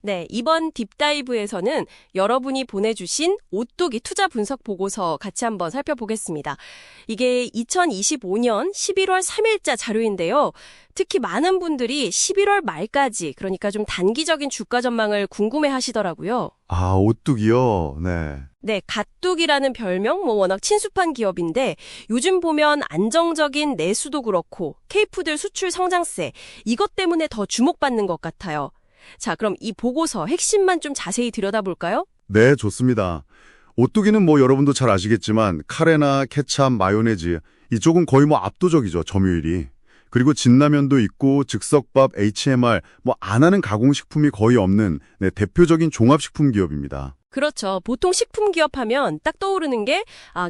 네, 이번 딥다이브에서는 여러분이 보내주신 오뚜기 투자 분석 보고서 같이 한번 살펴보겠습니다. 이게 2025년 11월 3일자 자료인데요. 특히 많은 분들이 11월 말까지, 그러니까 좀 단기적인 주가 전망을 궁금해 하시더라고요. 아, 오뚜기요? 네. 네, 갓뚝이라는 별명, 워낙 친숙한 기업인데 요즘 보면 안정적인 내수도 그렇고 K푸드 수출 성장세, 이것 때문에 더 주목받는 것 같아요. 자, 그럼 이 보고서 핵심만 좀 자세히 들여다볼까요? 네, 좋습니다. 오뚜기는 뭐 여러분도 잘 아시겠지만 카레나 케찹, 마요네즈 이쪽은 거의 뭐 압도적이죠, 점유율이. 그리고 진라면도 있고 즉석밥, HMR, 뭐 안 하는 가공식품이 거의 없는 대표적인 종합식품 기업입니다. 그렇죠. 보통 식품 기업 하면 딱 떠오르는 게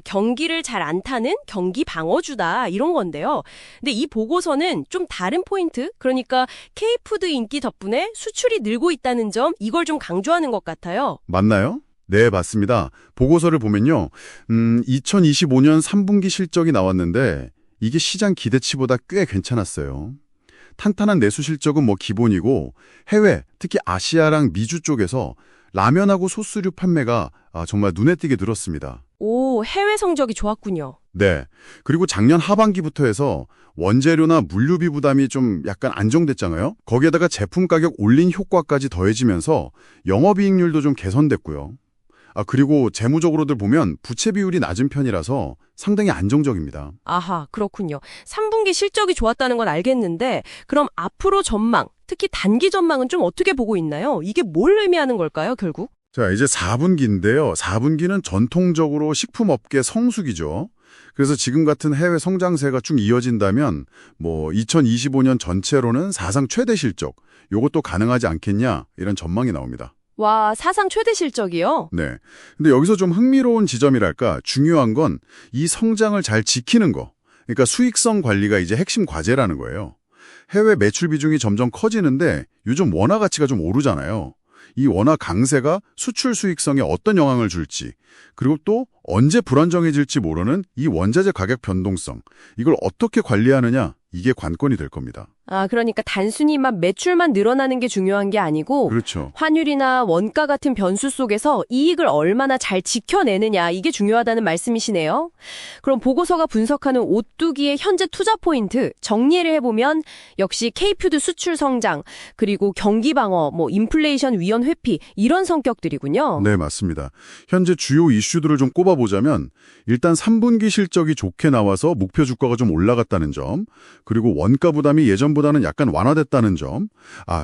경기를 잘 안 타는 경기 방어주다 이런 건데요. 근데 이 보고서는 좀 다른 포인트, 그러니까 K푸드 인기 덕분에 수출이 늘고 있다는 점, 이걸 좀 강조하는 것 같아요. 맞나요? 네, 맞습니다. 보고서를 보면요. 2025년 3분기 실적이 나왔는데 이게 시장 기대치보다 꽤 괜찮았어요. 탄탄한 내수 실적은 뭐 기본이고 해외, 특히 아시아랑 미주 쪽에서 라면하고 소스류 판매가 정말 눈에 띄게 늘었습니다. 오, 해외 성적이 좋았군요. 네. 그리고 작년 하반기부터 해서 원재료나 물류비 부담이 좀 약간 안정됐잖아요. 거기에다가 제품 가격 올린 효과까지 더해지면서 영업이익률도 좀 개선됐고요. 그리고 재무적으로들 보면 부채 비율이 낮은 편이라서 상당히 안정적입니다. 아하, 그렇군요. 3분기 실적이 좋았다는 건 알겠는데 그럼 앞으로 전망, 특히 단기 전망은 좀 어떻게 보고 있나요? 이게 뭘 의미하는 걸까요, 결국? 자, 이제 4분기인데요. 4분기는 전통적으로 식품업계 성수기죠. 그래서 지금 같은 해외 성장세가 쭉 이어진다면 뭐 2025년 전체로는 사상 최대 실적, 요것도 가능하지 않겠냐 이런 전망이 나옵니다. 와, 사상 최대 실적이요? 네. 근데 여기서 좀 흥미로운 지점이랄까 중요한 건 이 성장을 잘 지키는 거. 그러니까 수익성 관리가 이제 핵심 과제라는 거예요. 해외 매출 비중이 점점 커지는데 요즘 원화 가치가 좀 오르잖아요. 이 원화 강세가 수출 수익성에 어떤 영향을 줄지, 그리고 또 언제 불안정해질지 모르는 이 원자재 가격 변동성, 이걸 어떻게 관리하느냐, 이게 관건이 될 겁니다. 그러니까 단순히만 매출만 늘어나는 게 중요한 게 아니고 그렇죠. 환율이나 원가 같은 변수 속에서 이익을 얼마나 잘 지켜내느냐, 이게 중요하다는 말씀이시네요. 그럼 보고서가 분석하는 오뚜기의 현재 투자 포인트 정리를 해보면 역시 K푸드 수출 성장, 그리고 경기 방어, 뭐 인플레이션 위험 회피 이런 성격들이군요. 네, 맞습니다. 현재 주요 이슈들을 좀 꼽아보자면 일단 3분기 실적이 좋게 나와서 목표 주가가 좀 올라갔다는 점, 그리고 원가 부담이 예전보다는 약간 완화됐다는 점,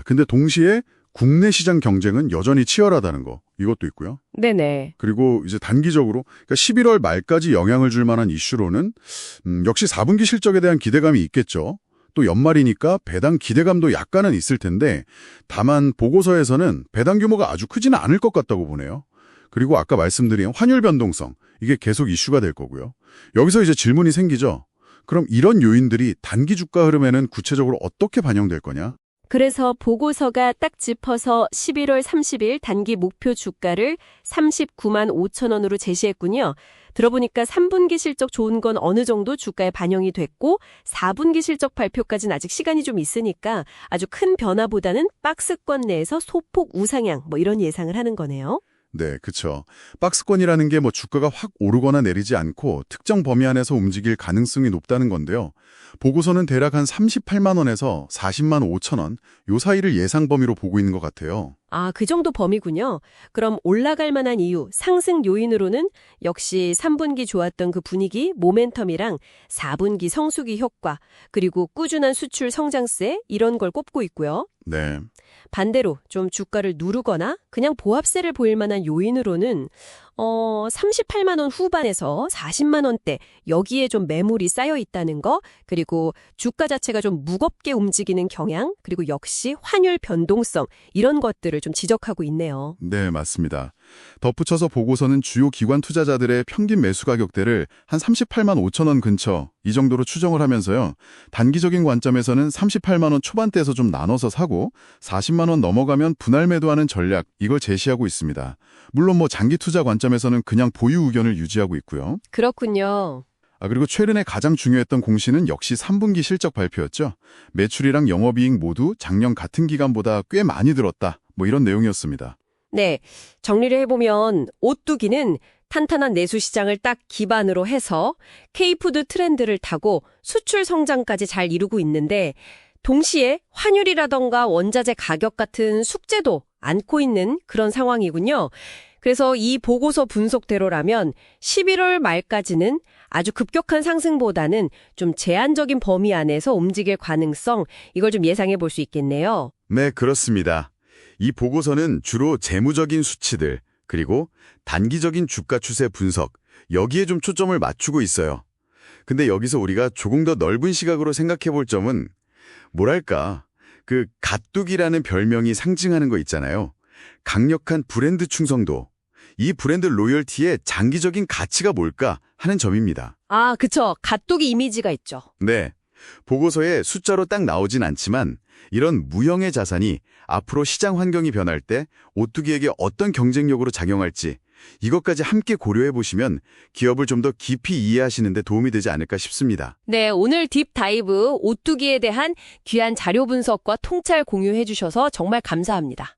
근데 동시에 국내 시장 경쟁은 여전히 치열하다는 거, 이것도 있고요. 네네. 그리고 이제 단기적으로 그러니까 11월 말까지 영향을 줄 만한 이슈로는 역시 4분기 실적에 대한 기대감이 있겠죠. 또 연말이니까 배당 기대감도 약간은 있을 텐데 다만 보고서에서는 배당 규모가 아주 크지는 않을 것 같다고 보네요. 그리고 아까 말씀드린 환율 변동성, 이게 계속 이슈가 될 거고요. 여기서 이제 질문이 생기죠. 그럼 이런 요인들이 단기 주가 흐름에는 구체적으로 어떻게 반영될 거냐? 그래서 보고서가 딱 짚어서 11월 30일 단기 목표 주가를 39만 5천 원으로 제시했군요. 들어보니까 3분기 실적 좋은 건 어느 정도 주가에 반영이 됐고 4분기 실적 발표까지는 아직 시간이 좀 있으니까 아주 큰 변화보다는 박스권 내에서 소폭 우상향, 뭐 이런 예상을 하는 거네요. 네, 그렇죠. 박스권이라는 게 뭐 주가가 확 오르거나 내리지 않고 특정 범위 안에서 움직일 가능성이 높다는 건데요. 보고서는 대략 한 38만 원에서 40만 5천 원, 요 사이를 예상 범위로 보고 있는 것 같아요. 그 정도 범위군요. 그럼 올라갈 만한 이유, 상승 요인으로는 역시 3분기 좋았던 그 분위기, 모멘텀이랑 4분기 성수기 효과, 그리고 꾸준한 수출 성장세, 이런 걸 꼽고 있고요. 네. 반대로 좀 주가를 누르거나 그냥 보합세를 보일 만한 요인으로는 38만 원 후반에서 40만 원대, 여기에 좀 매물이 쌓여 있다는 거, 그리고 주가 자체가 좀 무겁게 움직이는 경향, 그리고 역시 환율 변동성, 이런 것들을 좀 지적하고 있네요. 네, 맞습니다. 덧붙여서 보고서는 주요 기관 투자자들의 평균 매수 가격대를 한 38만 5천 원 근처 이 정도로 추정을 하면서요. 단기적인 관점에서는 38만 원 초반대에서 좀 나눠서 사고 40만 원 넘어가면 분할 매도하는 전략, 이걸 제시하고 있습니다. 물론 뭐 장기 투자 관점에서는 그냥 보유 의견을 유지하고 있고요. 그렇군요. 그리고 최근에 가장 중요했던 공시는 역시 3분기 실적 발표였죠. 매출이랑 영업이익 모두 작년 같은 기간보다 꽤 많이 늘었다. 뭐 이런 내용이었습니다. 네, 정리를 해보면 오뚜기는 탄탄한 내수 시장을 딱 기반으로 해서 K푸드 트렌드를 타고 수출 성장까지 잘 이루고 있는데 동시에 환율이라던가 원자재 가격 같은 숙제도 안고 있는 그런 상황이군요. 그래서 이 보고서 분석대로라면 11월 말까지는 아주 급격한 상승보다는 좀 제한적인 범위 안에서 움직일 가능성, 이걸 좀 예상해 볼 수 있겠네요. 네, 그렇습니다. 이 보고서는 주로 재무적인 수치들, 그리고 단기적인 주가 추세 분석, 여기에 좀 초점을 맞추고 있어요. 근데 여기서 우리가 조금 더 넓은 시각으로 생각해 볼 점은 뭐랄까, 그 가뚝이라는 별명이 상징하는 거 있잖아요. 강력한 브랜드 충성도, 이 브랜드 로열티의 장기적인 가치가 뭘까 하는 점입니다. 아, 그쵸. 가뚝이 이미지가 있죠. 네, 보고서에 숫자로 딱 나오진 않지만 이런 무형의 자산이 앞으로 시장 환경이 변할 때 오뚜기에게 어떤 경쟁력으로 작용할지 이것까지 함께 고려해 보시면 기업을 좀 더 깊이 이해하시는 데 도움이 되지 않을까 싶습니다. 네, 오늘 딥 다이브 오뚜기에 대한 귀한 자료 분석과 통찰 공유해 주셔서 정말 감사합니다.